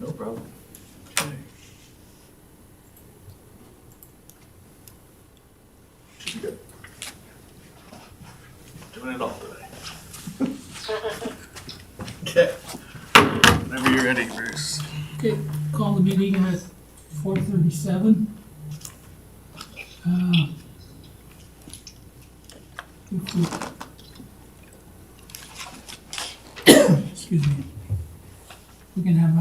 No problem. Okay. Should be good. Doing it all today. Okay. Whenever you're ready, Bruce. Okay, call the meeting at 4:37. Excuse me. We can have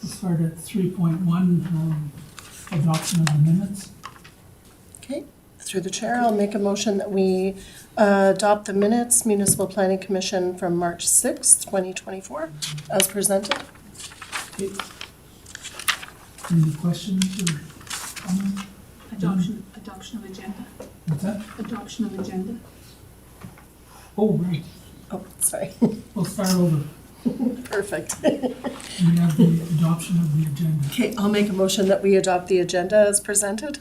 we'll start at 3.1, adoption of the minutes. Okay, through the chair, I'll make a motion that we adopt the minutes, Municipal Planning Commission from March 6th, 2024, as presented. Okay. Any questions or comments? Adoption of agenda. What's that? Adoption of agenda. Oh, right. Oh, sorry. We'll start over. Perfect. We have the adoption of the agenda. Okay, I'll make a motion that we adopt the agenda as presented.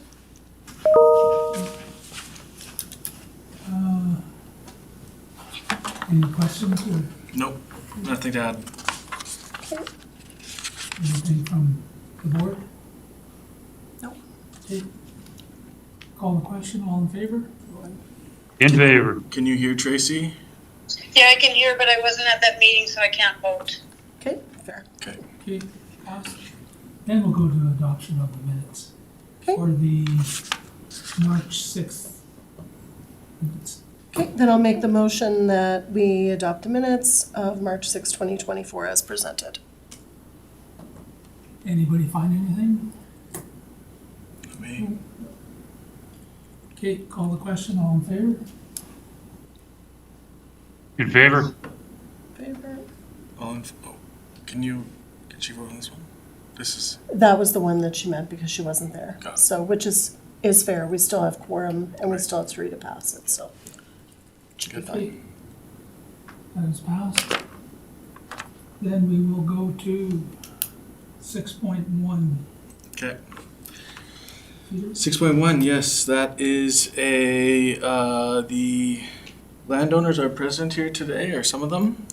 Any questions or Nope, nothing to add. Okay. anything from the board? No. Okay. Call the question, all in favor? In favor. Can you hear Tracy? Yeah, I can hear, but I wasn't at that meeting, so I can't vote. Okay, fair. Okay. Okay, passed. Then we'll go to adoption of the minutes Okay. for the March 6th minutes. Okay, then I'll make the motion that we adopt the minutes of March 6, 2024 as presented. Anybody find anything? Me. Okay, call the question, all in favor? In favor. Favor? Can she vote on this one? This is, That was the one that she meant because she wasn't there. Got it. So, which is fair. We still have quorum and we still have 3 to pass it, so. Should be Good. Okay, fine. that is passed. Then we will go to 6.1. okay. Peter? 6.1, yes, that is the landowners are present here today, or some of them.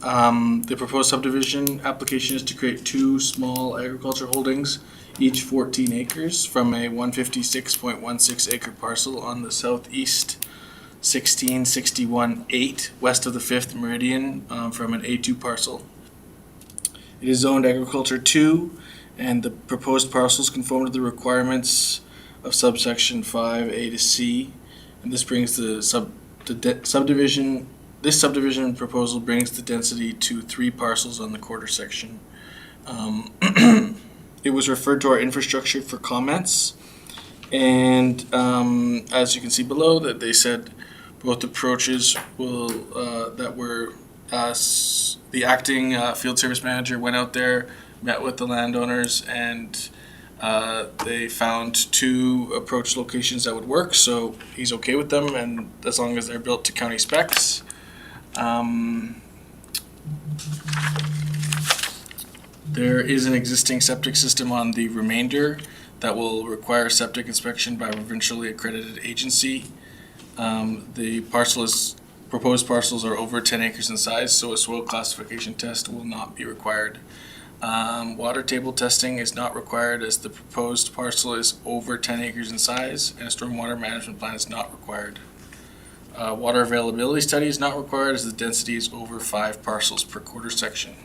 The proposed subdivision application is to create 2 small agriculture holdings, each 14 acres, from a 156.16 acre parcel on the southeast 1661-8 west of the 5th meridian, from an A2 parcel. It is zoned agriculture 2, and the proposed parcels conform to the requirements of subsection 5A to C, and this brings the subdivision. This subdivision proposal brings the density to 3 parcels on the quarter section. It was referred to our infrastructure for comments, and as you can see below, that they said both approaches will that were the acting field service manager went out there, met with the landowners, and they found 2 approach locations that would work, so he's okay with them, and as long as they're built to county specs. There is an existing septic system on the remainder that will require septic inspection by a provincially accredited agency. The proposed parcels are over 10 acres in size, so a soil classification test will not be required. Water table testing is not required as the proposed parcel is over 10 acres in size, and a stormwater management plan is not required. Water availability study is not required as the density is over 5 parcels per quarter section.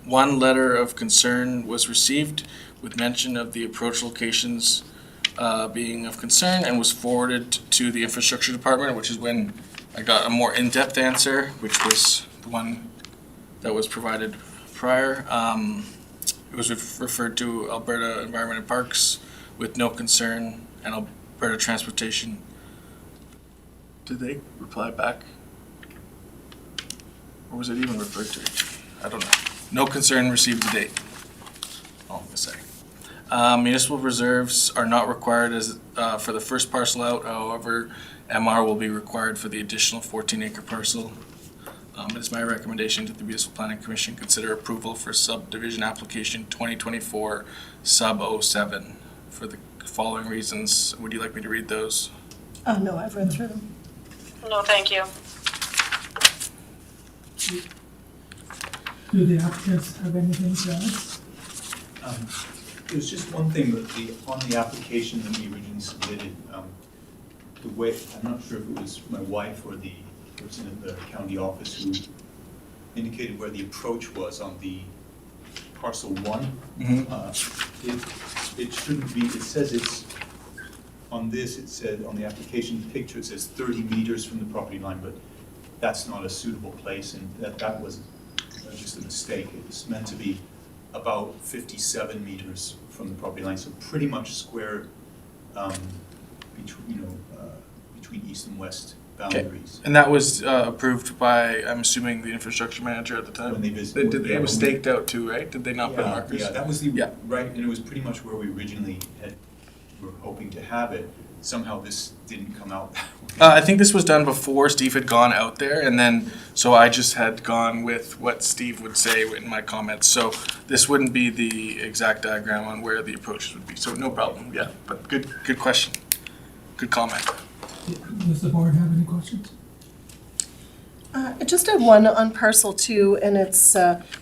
One letter of concern was received with mention of the approach locations being of concern, and was forwarded to the infrastructure department, which is when I got a more in-depth answer, which was the one that was provided prior. It was referred to Alberta Environment and Parks with no concern, and Alberta Transportation. Did they reply back? Or was it even referred to? I don't know. No concern received to date. All I'm gonna say. Municipal reserves are not required as for the first parcel out. However, MR will be required for the additional 14-acre parcel. It's my recommendation to the Municipal Planning Commission consider approval for subdivision application 2024 sub 07 for the following reasons. Would you like me to read those? No, I've read through them. No, thank you. Do the applicants have anything to add? There's just one thing that on the application that we originally submitted, the way, I'm not sure if it was my wife or the person in the county office who indicated where the approach was on the parcel one. It shouldn't be, it says it's, on this, it said, on the application picture, it says 30 meters from the property line, but that's not a suitable place, and that was just a mistake. It was meant to be about 57 meters from the property line, so pretty much square between east and west boundaries. And that was approved by, I'm assuming, the infrastructure manager at the time? When they visited. It was staked out too, right? Did they not put markers? Yeah, that was the, Yeah. right, and it was pretty much where we originally were hoping to have it. Somehow this didn't come out that way. I think this was done before Steve had gone out there, and then, so I just had gone with what Steve would say in my comments. So this wouldn't be the exact diagram on where the approaches would be, so no problem, yeah. But good question, good comment. Does the board have any questions? I just had one on parcel 2, and it's,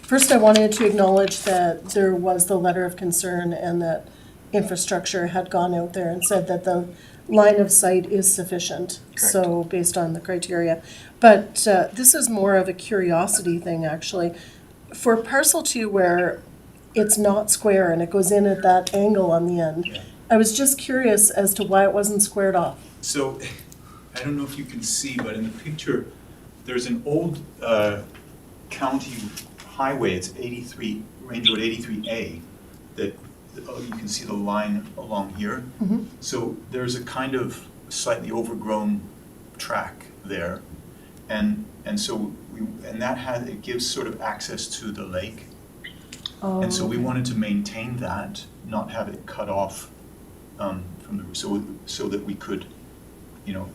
first I wanted to acknowledge that there was the letter of concern and that infrastructure had gone out there and said that the line of sight is sufficient, so based on the criteria. But this is more of a curiosity thing, actually. For parcel 2 where it's not square and it goes in at that angle on the end, Yeah. I was just curious as to why it wasn't squared off. So, I don't know if you can see, but in the picture, there's an old county highway, it's 83, Range Road 83A, that you can see the line along here. Mhm. So there's a kind of slightly overgrown track there, and so it gives sort of access to the lake, and so we wanted to maintain that, not have it cut off from the so that we could,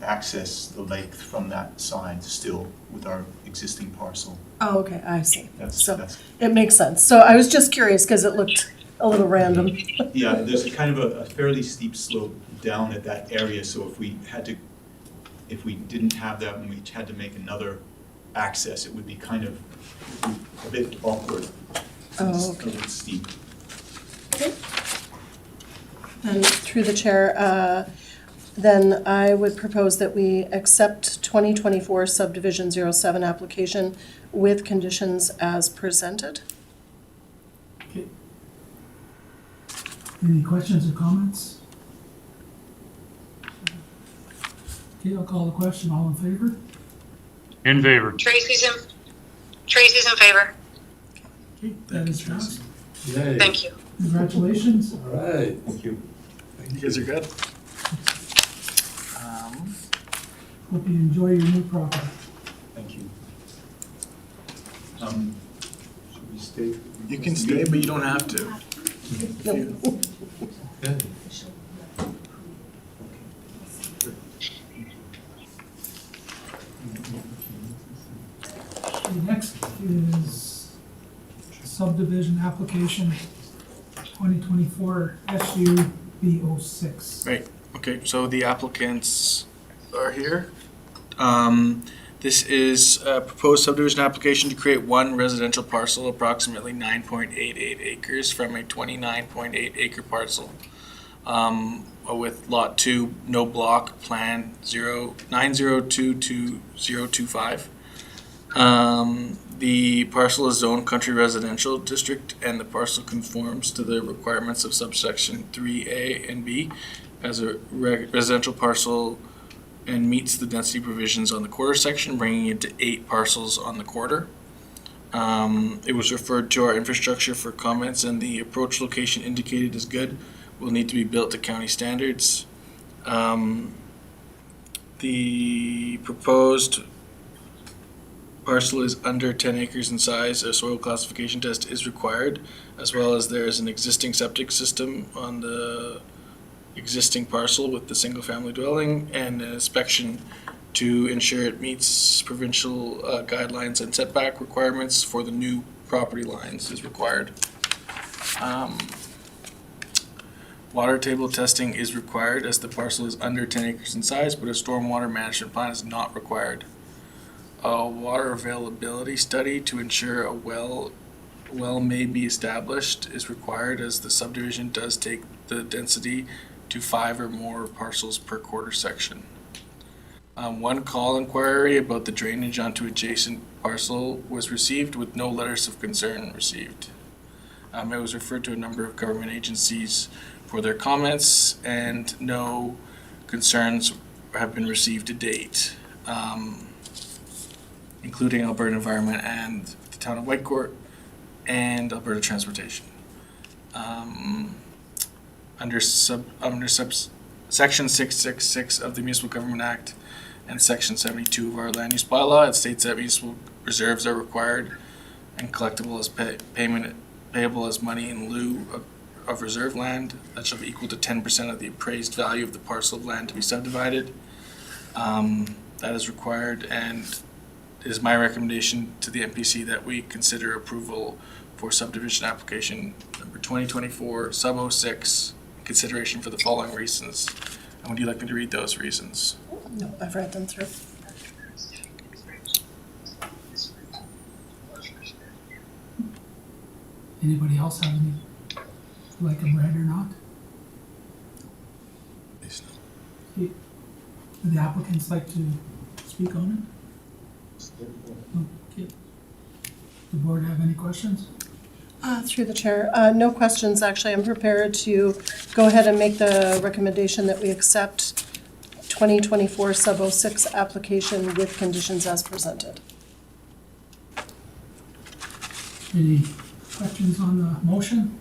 access the lake from that side still with our existing parcel. Oh, okay, I see. So That's it makes sense. So I was just curious because it looked a little random. yeah. There's kind of a fairly steep slope down at that area, so if we didn't have that and we had to make another access, it would be kind of a bit awkward. Oh, It's a little steep. Okay. And through the chair, then I would propose that we accept 2024 subdivision 07 application with conditions as presented. Okay. Any questions or comments? Okay, I'll call the question. All in favor? In favor. Tracy's in favor. Okay, that is passed. Yay. Thank you. Congratulations. All right, thank you. You guys are good? Hope you enjoy your new property. Thank you. Should we stay? You can stay, but you don't have to. Okay. Okay, next is subdivision application 2024 SUB06. Right, okay, so the applicants are here. This is a proposed subdivision application to create one residential parcel, approximately 9.88 acres from a 29.8 acre parcel. With lot 2, no block, plan 9022025. The parcel is zoned country residential district, and the parcel conforms to the requirements of subsection 3A and B as a residential parcel and meets the density provisions on the quarter section, bringing it to 8 parcels on the quarter. It was referred to our infrastructure for comments, and the approach location indicated is good. Will need to be built to county standards. The proposed parcel is under 10 acres in size. A soil classification test is required, as well as there is an existing septic system on the existing parcel with the single-family dwelling, and an inspection to ensure it meets provincial guidelines and setback requirements for the new property lines is required. Water table testing is required as the parcel is under 10 acres in size, but a stormwater management plan is not required. A water availability study to ensure a well well may be established is required as the subdivision does take the density to 5 or more parcels per quarter section. One call inquiry about the drainage onto adjacent parcel was received with no letters of concern received. It was referred to a number of government agencies for their comments, and no concerns have been received to date, including Alberta Environment and the Town of Whitecourt and Alberta Transportation. Under Section 666 of the Municipal Government Act and Section 72 of our land use bylaw, it states that municipal reserves are required and collectible as payable as money in lieu of reserve land that shall be equal to 10% of the appraised value of the parcel of land to be subdivided. That is required, and it is my recommendation to the MPC that we consider approval for subdivision application number 2024 sub 06 in consideration for the following reasons. And would you like me to read those reasons? No, I've read them through. Anybody else have any, like them read or not? Would the applicants like to speak on it? Okay. The board have any questions? Through the chair, no questions, actually. I'm prepared to go ahead and make the recommendation that we accept 2024 sub 06 application with conditions as presented. Any questions on the motion?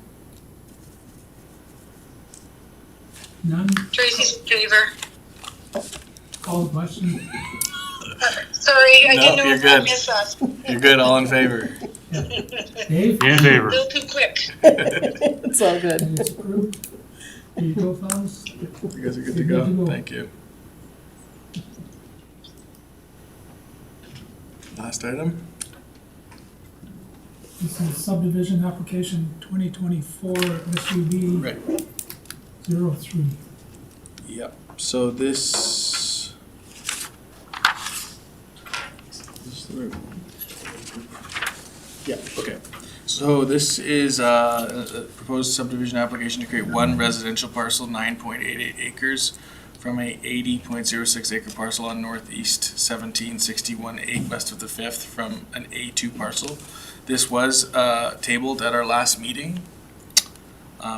None? Tracy's in favor. Call the question? Sorry, I No, didn't know you're if I good. missed us. You're good, all in favor? Dave? In favor. A little too quick. It's all good. And it's approved. There you go, fellas. You guys are good to You're good to go? go. Thank you. Last item? This is subdivision application 2024 SUV Right. 03. Yep, so this. Yeah, okay. So this is a proposed subdivision application to create one residential parcel, 9.88 acres, from a 80.06 acre parcel on northeast 1761 west of the 5th from an A2 parcel. This was tabled at our last meeting.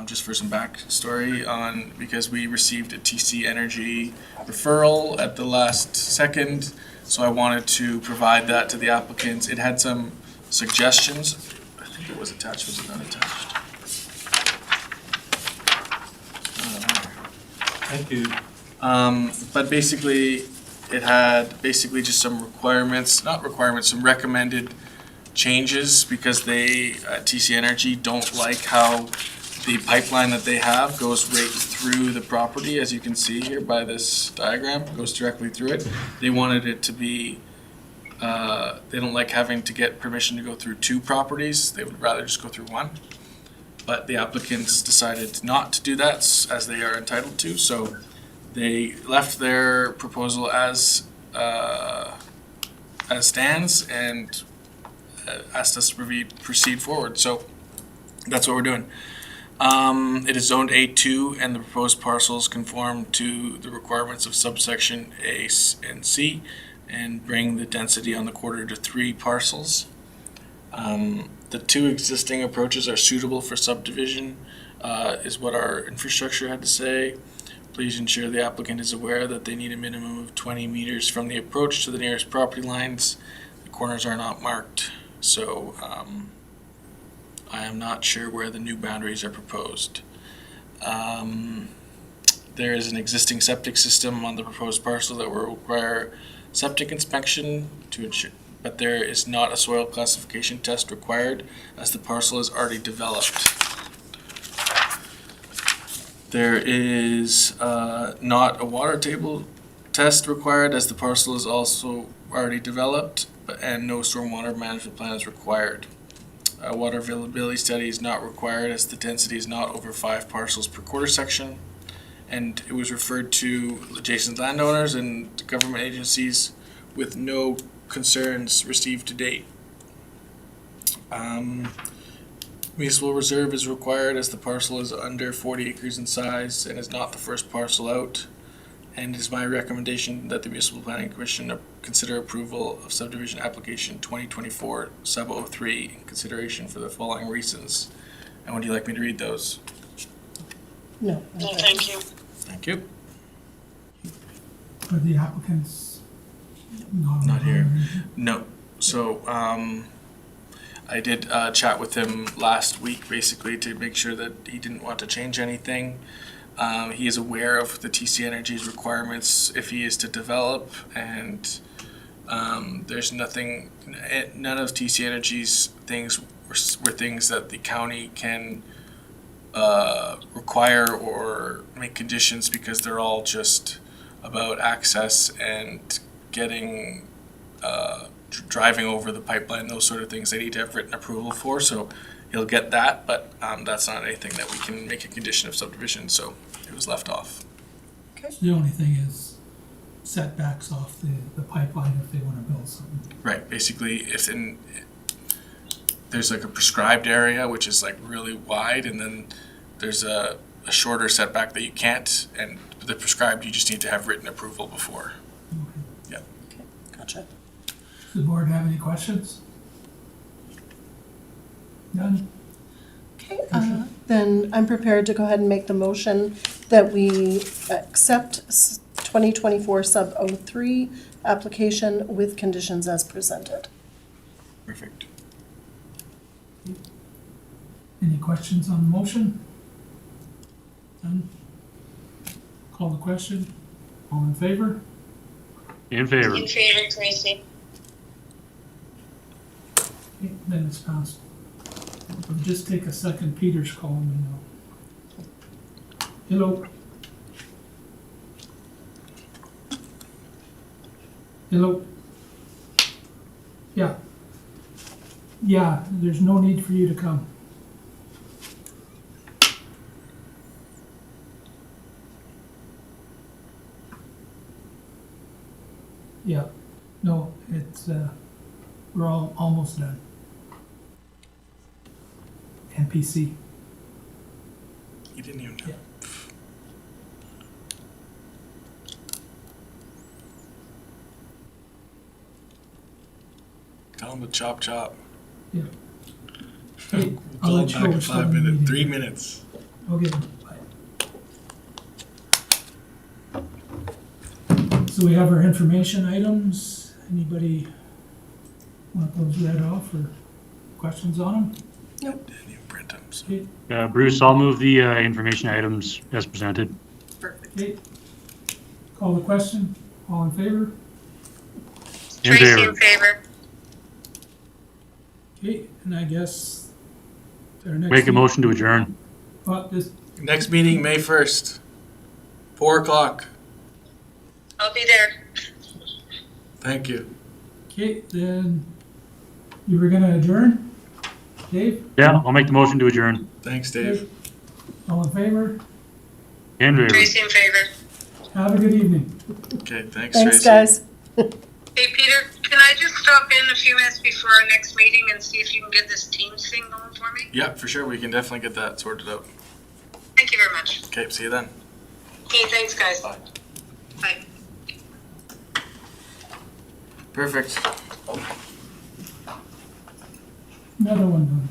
Just for some backstory on, because we received a TC Energy referral at the last second, so I wanted to provide that to the applicants. It had some suggestions. I think it was attached, was it not attached? Thank you. But basically, it had basically just some requirements, not requirements, some recommended changes, because they, TC Energy, don't like how the pipeline that they have goes right through the property, as you can see here by this diagram, goes directly through it. They wanted it to be, they don't like having to get permission to go through two properties. They would rather just go through one. But the applicants decided not to do that, as they are entitled to, so they left their proposal as stands and asked us to proceed forward. So that's what we're doing. It is zoned A2, and the proposed parcels conform to the requirements of subsection A and C and bring the density on the quarter to 3 parcels. The 2 existing approaches are suitable for subdivision, is what our infrastructure had to say. Please ensure the applicant is aware that they need a minimum of 20 meters from the approach to the nearest property lines. The corners are not marked, so I am not sure where the new boundaries are proposed. There is an existing septic system on the proposed parcel that will require septic inspection to ensure, but there is not a soil classification test required as the parcel is already developed. There is not a water table test required as the parcel is also already developed, and no stormwater management plan is required. A water availability study is not required as the density is not over 5 parcels per quarter section, and it was referred to adjacent landowners and government agencies with no concerns received to date. Municipal reserve is required as the parcel is under 40 acres in size and is not the first parcel out. And it is my recommendation that the Municipal Planning Commission consider approval of subdivision application 2024 sub 03 in consideration for the following reasons. And would you like me to read those? No. No, thank you. Thank you. Are the applicants not Not here. around? No. So, I did chat with him last week, basically, to make sure that he didn't want to change anything. He is aware of the TC Energy's requirements if he is to develop, and there's nothing, none of TC Energy's things were things that the county can require or make conditions, because they're all just about access and getting driving over the pipeline, those sort of things they need to have written approval for. So he'll get that, but that's not anything that we can make a condition of subdivision, so it was left off. So the only thing is setbacks off the pipeline if they wanna build something. Right, basically, if there's like a prescribed area which is like really wide, and then there's a shorter setback that you can't, and the prescribed you just need to have written approval before. Okay. Gotcha. Does the board have any questions? None? Okay, then I'm prepared to go ahead and make the motion that we accept 2024 sub 03 application with conditions as presented. Perfect. Any questions on the motion? None? Call the question. All in favor? In favor. In favor, Tracy. Okay, then it's passed. It'll just take a second. Peter's calling me now. Hello? Hello? Yeah. Yeah, there's no need for you to come. Yeah, no, it's, we're all almost done. NPC. You didn't even know. Yeah. Tell him to chop chop. Yeah. Hey, We'll I'll call let him you know back in we're 5 starting the minutes, meeting. 3 minutes. Okay, bye. So we have our information items. Anybody want those read off or questions on them? Didn't even print them, so. Okay, Bruce, I'll move the information items as presented. okay. Call the question. All in favor? In Tracy favor. in favor. Okay, and I guess our next. Make a motion to adjourn. This, Next meeting, May 1st, 4 o'clock. I'll be there. Thank you. okay, then you were gonna adjourn? Dave? Yeah, I'll make the motion to adjourn. Thanks, Dave. All in favor? In favor. Tracy in favor. Have a good evening. Okay, thanks, Tracy. Thanks, guys. Hey, Peter, can I just stop in a few minutes before our next meeting and see if you can get this Teams thing going for me? Yeah, for sure. We can definitely get that sorted out. Thank you very much. Okay, see you then. Okay, thanks, guys. Bye. Bye. Perfect. Another one done.